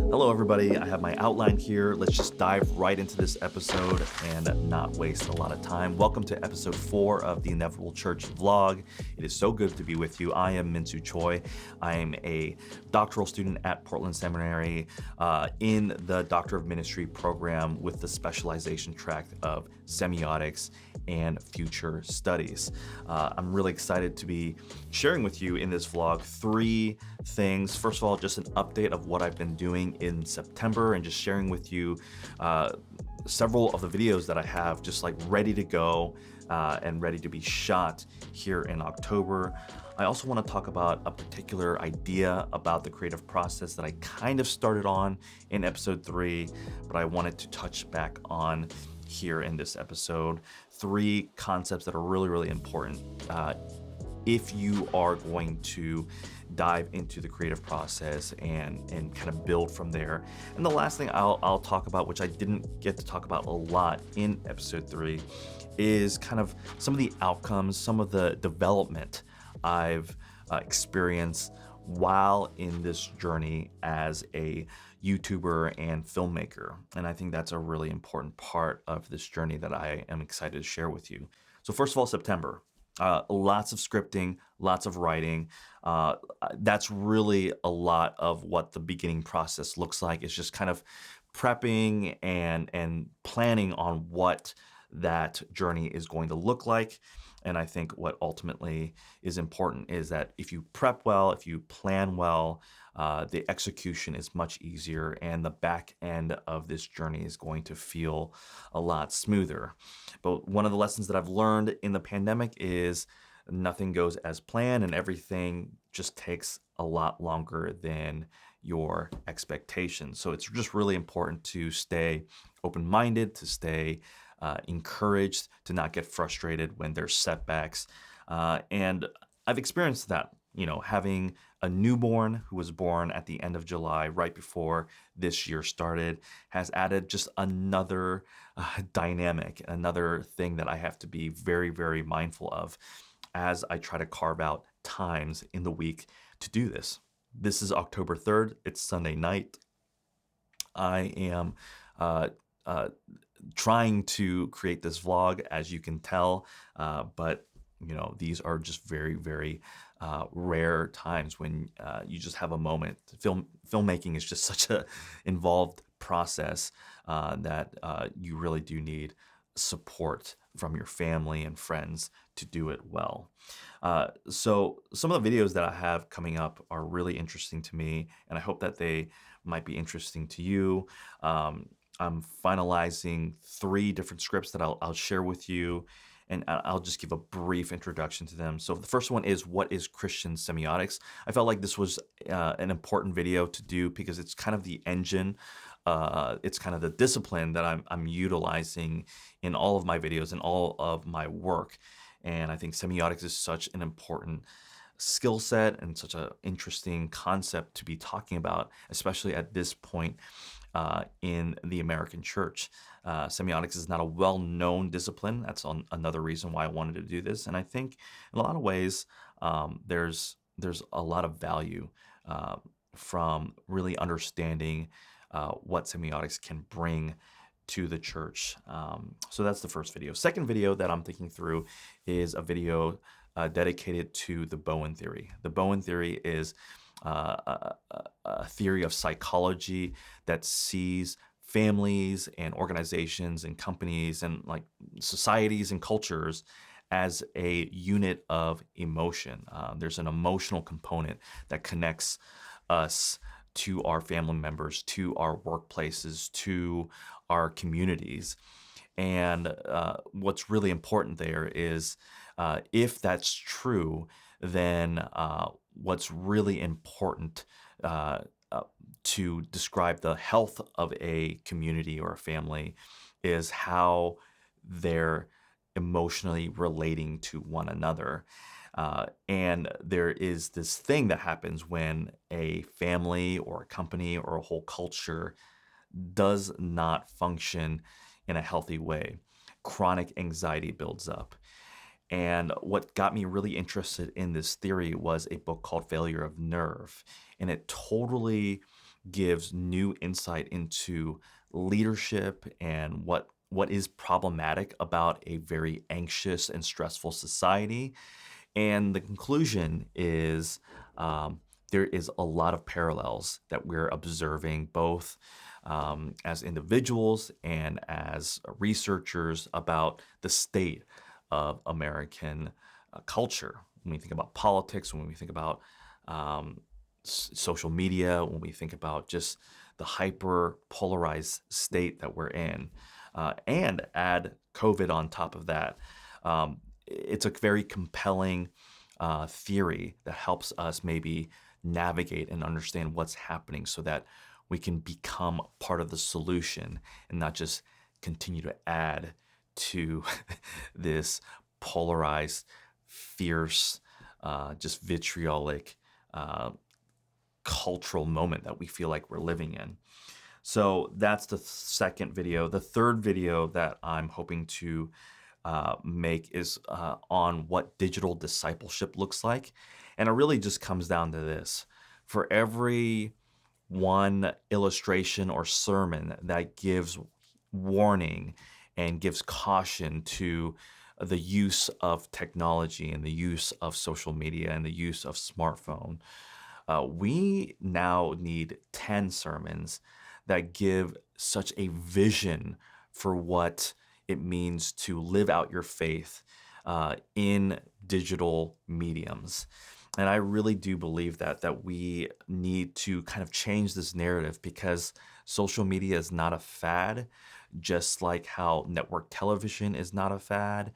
Hello, everybody. I have my outline here. Let's just dive right into this episode and not waste a lot of time. Welcome to episode 4 of the Inevitable Church vlog. It is so good to be with you. I am Minsu Choi. I am a doctoral student at Portland Seminary in the Doctor of Ministry program with the specialization track of semiotics and future studies. I'm really excited to be sharing with you in this vlog 3 things. First of all, just an update of what I've been doing in September and just sharing with you several of the videos that I have just like ready to go and ready to be shot here in October. I also want to talk about a particular idea about the creative process that I kind of started on in episode 3, but I wanted to touch back on here in this episode. 3 concepts that are really, really important if you are going to dive into the creative process and kind of build from there. And the last thing I'll talk about, which I didn't get to talk about a lot in episode 3, is kind of some of the outcomes, some of the development I've experienced while in this journey as a YouTuber and filmmaker. And I think that's a really important part of this journey that I am excited to share with you. So first of all, September. Lots of scripting, lots of writing. That's really a lot of what the beginning process looks like. It's just kind of prepping and planning on what that journey is going to look like. And I think what ultimately is important is that if you prep well, if you plan well, the execution is much easier and the back end of this journey is going to feel a lot smoother. But one of the lessons that I've learned in the pandemic is nothing goes as planned and everything just takes a lot longer than your expectations. So it's just really important to stay open-minded, to stay encouraged, to not get frustrated when there's setbacks. And I've experienced that, having a newborn who was born at the end of July, right before this year started, has added just another dynamic, another thing that I have to be very, very mindful of as I try to carve out times in the week to do this. This is October 3rd. It's Sunday night. I am trying to create this vlog, as you can tell, but these are just very, very rare times when you just have a moment. Filmmaking is just such a involved process that you really do need support from your family and friends to do it well. So some of the videos that I have coming up are really interesting to me, and I hope that they might be interesting to you. I'm finalizing 3 different scripts that I'll share with you, and I'll just give a brief introduction to them. So the first one is, what is Christian semiotics? I felt like this was an important video to do because it's kind of the engine. It's kind of the discipline that I'm utilizing in all of my videos and all of my work. And I think semiotics is such an important skill set and such an interesting concept to be talking about, especially at this point in the American church. Semiotics is not a well-known discipline. That's another reason why I wanted to do this. And I think in a lot of ways, there's a lot of value from really understanding what semiotics can bring to the church. So that's the first video. Second video that I'm thinking through is a video dedicated to the Bowen theory. The Bowen theory is a theory of psychology that sees families and organizations and companies and like societies and cultures as a unit of emotion. There's an emotional component that connects us to our family members, to our workplaces, to our communities. And what's really important there is if that's true, then what's really important to describe the health of a community or a family is how they're emotionally relating to one another. And there is this thing that happens when a family or a company or a whole culture does not function in a healthy way. Chronic anxiety builds up. And what got me really interested in this theory was a book called Failure of Nerve. And it totally gives new insight into leadership and what is problematic about a very anxious and stressful society. And the conclusion is there is a lot of parallels that we're observing both as individuals and as researchers about the state of American culture. When we think about politics, when we think about um, social media, when we think about just the hyper polarized state that we're in, and add COVID on top of that. It's a very compelling theory that helps us maybe navigate and understand what's happening so that we can become part of the solution and not just continue to add to this polarized, fierce, just vitriolic uh, cultural moment that we feel like we're living in. So that's the second video. The third video that I'm hoping to make is on what digital discipleship looks like. And it really just comes down to this. For every one illustration or sermon that gives warning and gives caution to the use of technology and the use of social media and the use of smartphone, we now need 10 sermons that give such a vision for what it means to live out your faith in digital mediums. And I really do believe that we need to kind of change this narrative because social media is not a fad, just like how network television is not a fad,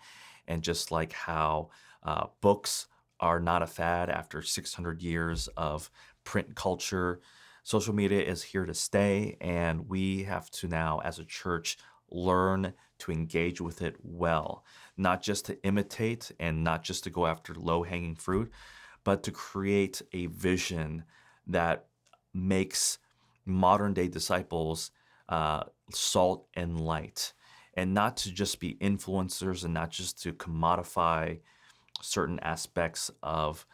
and just like how books are not a fad after 600 years of print culture. Social media is here to stay, and we have to now, as a church, learn to engage with it well, not just to imitate and not just to go after low hanging fruit, but to create a vision that makes modern day disciples salt and light, and not to just be influencers and not just to commodify certain aspects of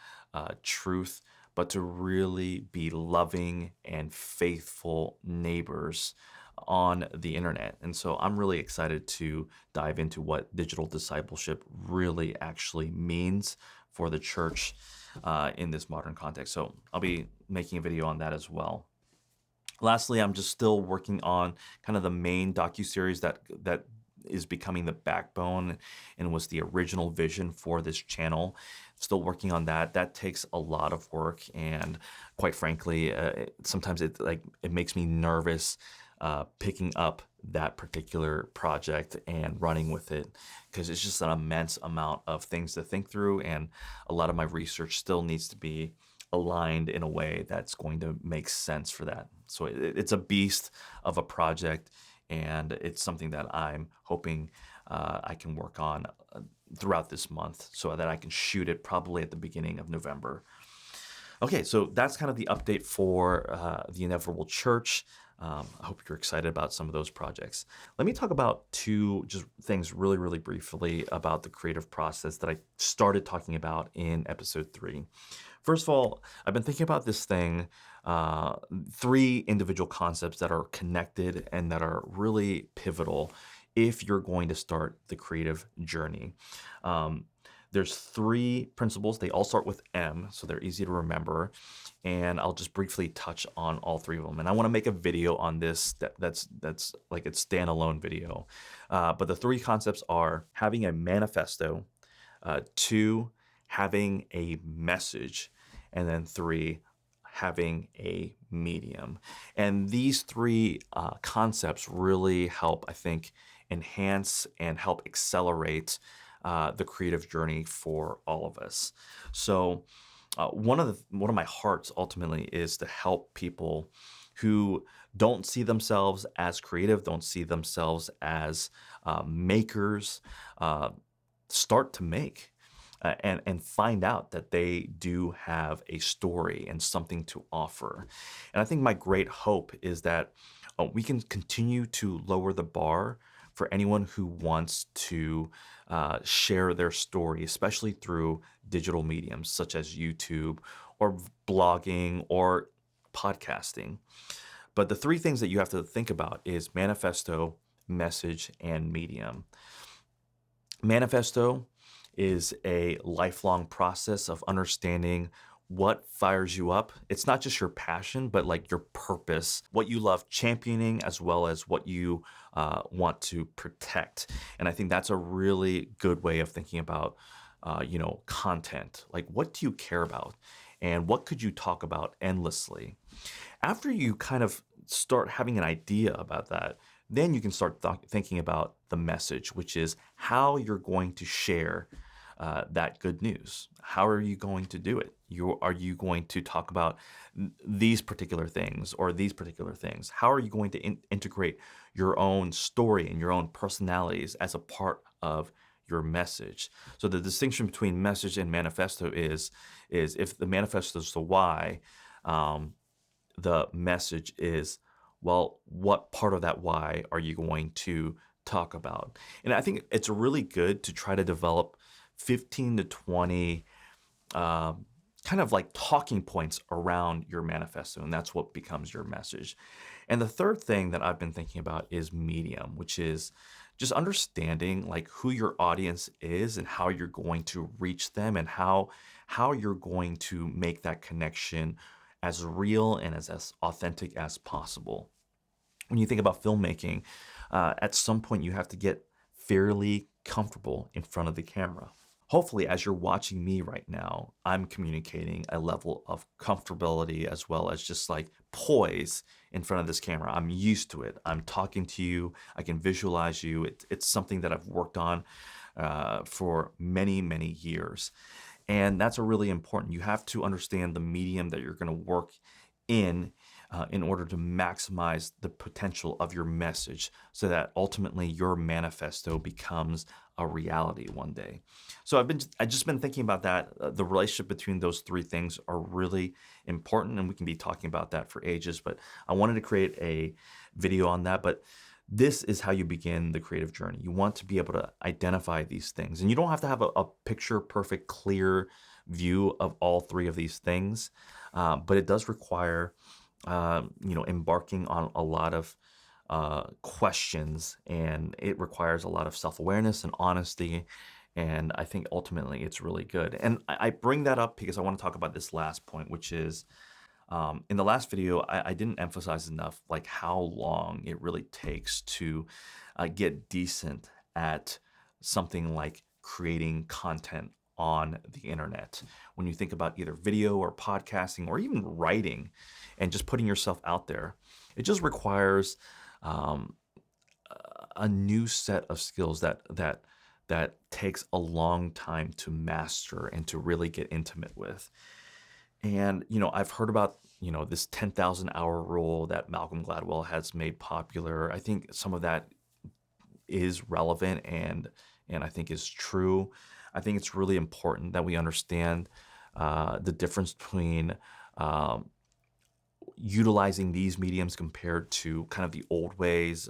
truth, but to really be loving and faithful neighbors on the internet. And so I'm really excited to dive into what digital discipleship really actually means for the church in this modern context. So I'll be making a video on that as well. Lastly, I'm just still working on kind of the main docuseries that is becoming the backbone and was the original vision for this channel. Still working on that. That takes a lot of work, and quite frankly, sometimes it makes me nervous picking up that particular project and running with it because it's just an immense amount of things to think through, and a lot of my research still needs to be aligned in a way that's going to make sense for that. So it's a beast of a project, and it's something that I'm hoping I can work on throughout this month so that I can shoot it probably at the beginning of November. Okay, so that's kind of the update for the Inevitable Church. I hope you're excited about some of those projects. Let me talk about two just things really, really briefly about the creative process that I started talking about in episode 3. First of all, I've been thinking about this thing, 3 individual concepts that are connected and that are really pivotal if you're going to start the creative journey. There's 3 principles. They all start with M, so they're easy to remember. And I'll just briefly touch on all 3 of them. And I want to make a video on this that's like a standalone video. But the 3 concepts are having a manifesto, 2, having a message, and then 3, having a medium. And these 3 concepts really help, I think, enhance and help accelerate the creative journey for all of us. So one of my hearts ultimately is to help people who don't see themselves as creative, don't see themselves as makers, start to make. And find out that they do have a story and something to offer. And I think my great hope is that we can continue to lower the bar for anyone who wants to share their story, especially through digital mediums such as YouTube or blogging or podcasting. But the three things that you have to think about is manifesto, message, and medium. Manifesto is a lifelong process of understanding what fires you up. It's not just your passion, but like your purpose, what you love championing, as well as what you want to protect. And I think that's a really good way of thinking about, content. Like, what do you care about? And what could you talk about endlessly? After you kind of start having an idea about that, then you can start thinking about the message, which is how you're going to share that good news. How are you going to do it? Are you going to talk about these particular things or these particular things? How are you going to integrate your own story and your own personalities as a part of your message? So the distinction between message and manifesto is if the manifesto is the why, the message is, well, what part of that why are you going to talk about? And I think it's really good to try to develop 15 to 20 kind of like talking points around your manifesto, and that's what becomes your message. And the third thing that I've been thinking about is medium, which is just understanding like who your audience is and how you're going to reach them and how you're going to make that connection as real and as authentic as possible. When you think about filmmaking, at some point you have to get fairly comfortable in front of the camera. Hopefully, as you're watching me right now, I'm communicating a level of comfortability as well as just like poise in front of this camera. I'm used to it. I'm talking to you. I can visualize you. It's something that I've worked on for many, many years. And that's a really important. You have to understand the medium that you're going to work in order to maximize the potential of your message so that ultimately your manifesto becomes a reality one day. So I've just been thinking about that. The relationship between those three things are really important, and we can be talking about that for ages, but I wanted to create a video on that. But this is how you begin the creative journey. You want to be able to identify these things, and you don't have to have a picture perfect, clear view of all three of these things, but it does require embarking on a lot of questions, and it requires a lot of self-awareness and honesty. And I think ultimately it's really good. And I bring that up because I want to talk about this last point, which is in the last video, I didn't emphasize enough like how long it really takes to get decent at something like creating content on the internet. When you think about either video or podcasting or even writing and just putting yourself out there, it just requires a new set of skills that takes a long time to master and to really get intimate with. And, I've heard about, this 10,000 hour rule that Malcolm Gladwell has made popular. I think some of that is relevant and I think is true. I think it's really important that we understand the difference between utilizing these mediums compared to kind of the old ways,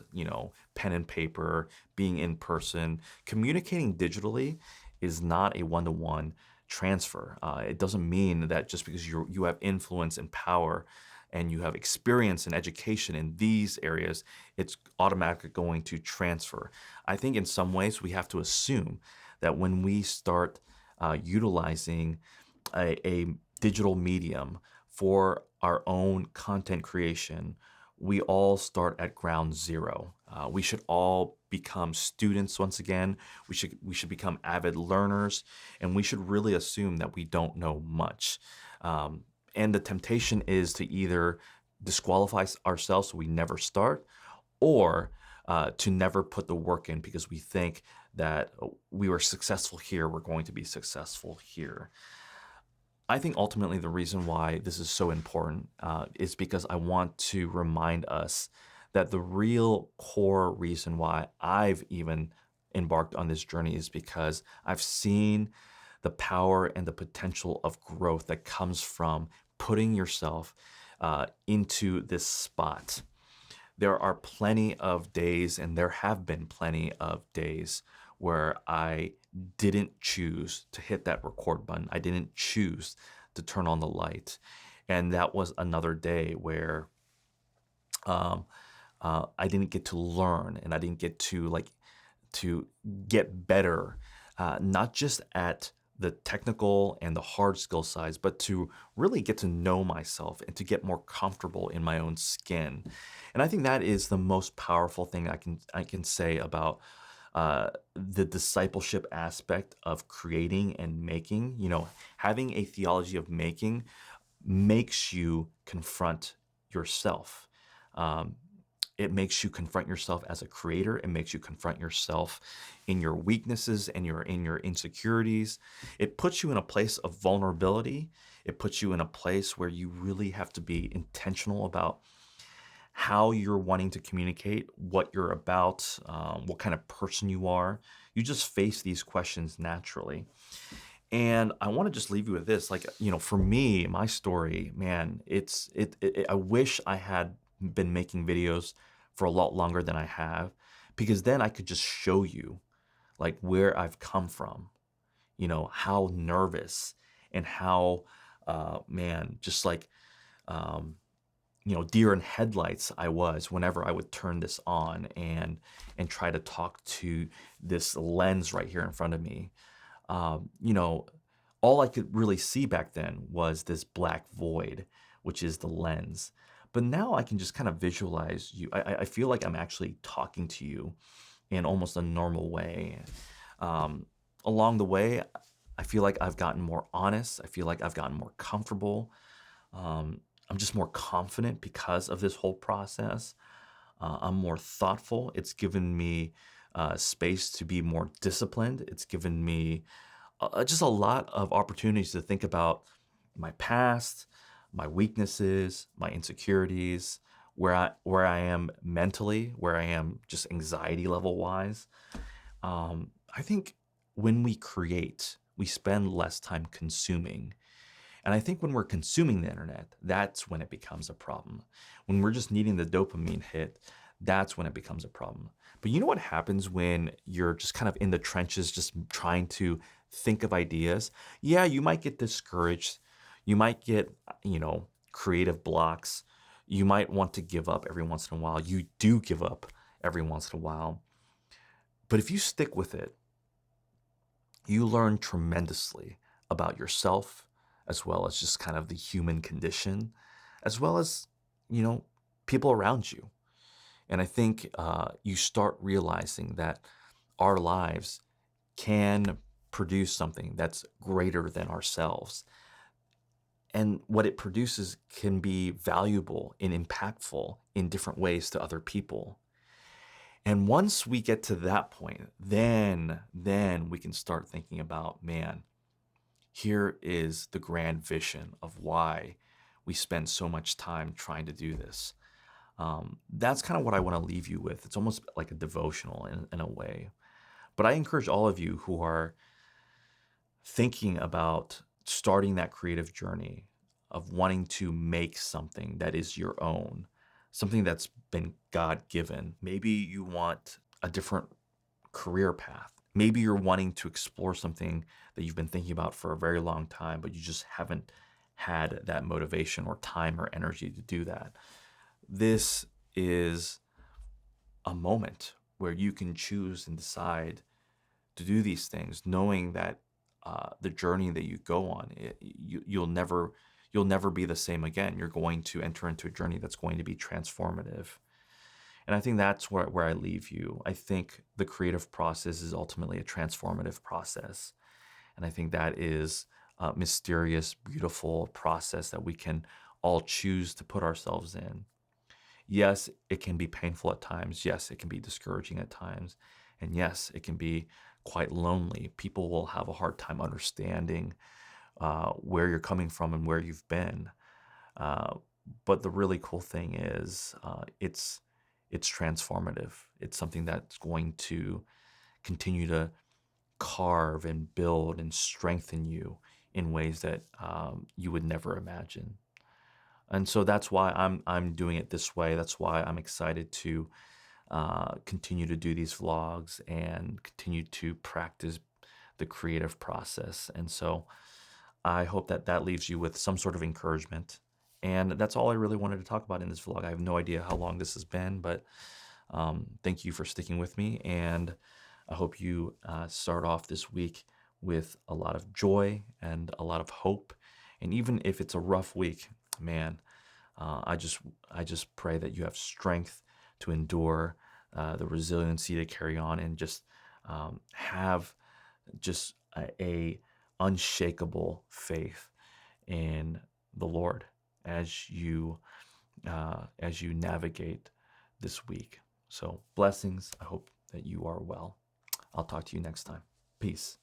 pen and paper, being in person. Communicating digitally is not a one-to-one transfer. It doesn't mean that just because you have influence and power and you have experience and education in these areas, it's automatically going to transfer. I think in some ways we have to assume that when we start utilizing a digital medium for our own content creation, we all start at ground zero. We should all become students once again. We should become avid learners, and we should really assume that we don't know much. And the temptation is to either disqualify ourselves so we never start, or to never put the work in because we think that we were successful here, we're going to be successful here. I think ultimately the reason why this is so important is because I want to remind us that the real core reason why I've even embarked on this journey is because I've seen the power and the potential of growth that comes from putting yourself into this spot. There are plenty of days, and there have been plenty of days where I didn't choose to hit that record button. I didn't choose to turn on the light. And that was another day where Um, I didn't get to learn, and I didn't get to get better, not just at the technical and the hard skill sides, but to really get to know myself and to get more comfortable in my own skin. And I think that is the most powerful thing I can say about the discipleship aspect of creating and making. Having a theology of making makes you confront yourself. Um, it makes you confront yourself as a creator. It makes you confront yourself in your weaknesses and in your insecurities. It puts you in a place of vulnerability. It puts you in a place where you really have to be intentional about how you're wanting to communicate, what you're about, what kind of person you are. You just face these questions naturally. And I want to just leave you with this, for me, my story, man, I wish I had been making videos for a lot longer than I have, because then I could just show you like where I've come from, how nervous and how, man, just like, um, deer in headlights I was whenever I would turn this on and try to talk to this lens right here in front of me. um, you know, all I could really see back then was this black void, which is the lens. But now I can just kind of visualize you. I feel like I'm actually talking to you in almost a normal way. Um, Along the way, I feel like I've gotten more honest. I feel like I've gotten more comfortable. I'm just more confident because of this whole process. I'm more thoughtful. It's given me space to be more disciplined. It's given me just a lot of opportunities to think about my past, my weaknesses, my insecurities, where I am mentally, where I am just anxiety level wise. I think when we create, we spend less time consuming. And I think when we're consuming the internet, that's when it becomes a problem. When we're just needing the dopamine hit, that's when it becomes a problem. But you know what happens when you're just kind of in the trenches, just trying to think of ideas? Yeah, you might get discouraged. You might get, creative blocks. You might want to give up every once in a while. You do give up every once in a while. But if you stick with it, you learn tremendously about yourself, as well as just kind of the human condition, as well as, you know, people around you. And I think you start realizing that our lives can produce something that's greater than ourselves. And what it produces can be valuable and impactful in different ways to other people. And once we get to that point, then we can start thinking about, man, here is the grand vision of why we spend so much time trying to do this. That's kind of what I want to leave you with. It's almost like a devotional in a way. But I encourage all of you who are thinking about starting that creative journey of wanting to make something that is your own, something that's been God given. Maybe you want a different career path. Maybe you're wanting to explore something that you've been thinking about for a very long time, but you just haven't had that motivation or time or energy to do that. This is a moment where you can choose and decide to do these things, knowing that the journey that you go on, you'll never be the same again. You're going to enter into a journey that's going to be transformative. And I think that's where I leave you. I think the creative process is ultimately a transformative process. And I think that is a mysterious, beautiful process that we can all choose to put ourselves in. Yes, it can be painful at times. Yes, it can be discouraging at times. And yes, it can be quite lonely. People will have a hard time understanding where you're coming from and where you've been. Uh, but the really cool thing is, it's transformative. It's something that's going to continue to carve and build and strengthen you in ways that you would never imagine. And so that's why I'm doing it this way. That's why I'm excited to continue to do these vlogs and continue to practice the creative process. And so I hope that that leaves you with some sort of encouragement And that's all I really wanted to talk about in this vlog. I have no idea how long this has been, but thank you for sticking with me. And I hope you start off this week with a lot of joy and a lot of hope. And even if it's a rough week, man, I just pray that you have strength to endure, the resiliency to carry on, and just have just a unshakable faith in the Lord as you navigate this week. So blessings. I hope that you are well. I'll talk to you next time. Peace.